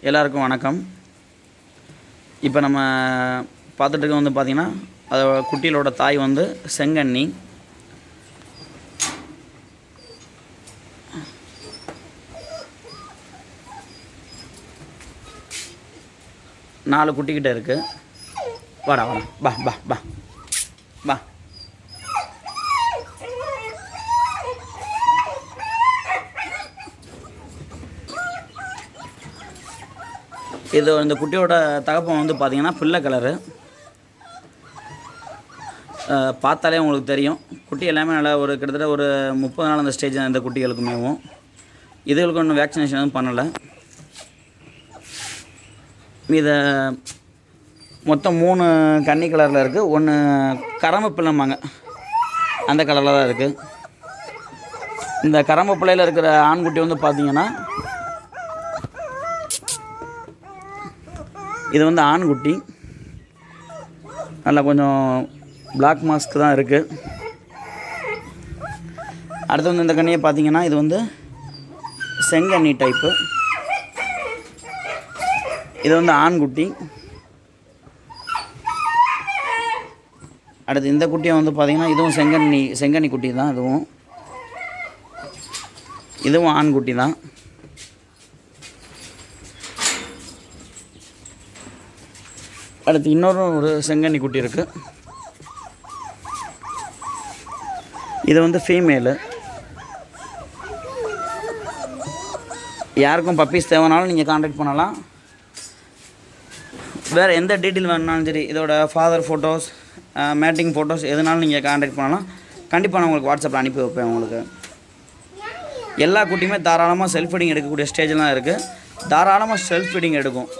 எல்லாருக்கும் வணக்கம். இப்போ நம்ம பார்த்துட்டு இருக்க வந்து பார்த்திங்கன்னா அதோட குட்டிகளோட தாய் வந்து செங்கண்ணி. நாலு குட்டிக்கிட்ட இருக்குது. வாடா வாடா பா பா பா பா. இது இந்த குட்டியோட தகப்பம் வந்து பார்த்திங்கன்னா பிள்ளை கலரு. பார்த்தாலே உங்களுக்கு தெரியும். குட்டி எல்லாமே நல்லா ஒரு கிட்டத்தட்ட ஒரு 30 நாள் அந்த ஸ்டேஜ் இந்த குட்டிகளுக்குமேவும். இதுகளுக்கு ஒன்றும் வேக்சினேஷன் எதுவும் பண்ணலை. இதை மொத்தம் 3 கன்னி கலரில் இருக்குது. ஒன்று கரம்பு பிள்ளைம்பாங்க, அந்த கலரில் தான் இருக்குது. இந்த கரம்பு பிள்ளையில் இருக்கிற ஆண்குட்டி வந்து பார்த்திங்கன்னா இது வந்து ஆண்குட்டி. நல்லா கொஞ்சம் பிளாக் மாஸ்க் தான் இருக்குது. அடுத்து வந்து இந்த கண்ணியை பார்த்திங்கன்னா இது வந்து செங்கண்ணி டைப்பு. இது வந்து ஆண்குட்டி. அடுத்து இந்த குட்டியை வந்து பார்த்திங்கன்னா இதுவும் செங்கண்ணி குட்டி தான். இதுவும் ஆண்குட்டி தான். அடுத்து ஒரு செங்கண்ணி குட்டி இருக்குது. இது வந்து ஃபீமேலு. யாருக்கும் பப்பீஸ் தேவைனாலும் நீங்கள் கான்டாக்ட் பண்ணலாம். வேறு எந்த டீட்டெயில் வேணுனாலும் சரி, இதோட ஃபாதர் ஃபோட்டோஸ், மேட்டிங் ஃபோட்டோஸ் எதுனாலும் நீங்கள் கான்டாக்ட் பண்ணலாம். கண்டிப்பாக நான் உங்களுக்கு வாட்ஸ்அப்பில் அனுப்பி வைப்பேன். உங்களுக்கு எல்லா குட்டியுமே தாராளமாக செல்ஃப் ஃபீடிங் எடுக்கக்கூடிய ஸ்டேஜெலாம் இருக்குது. தாராளமாக செல்ஃப் ஃபீடிங் எடுக்கும்.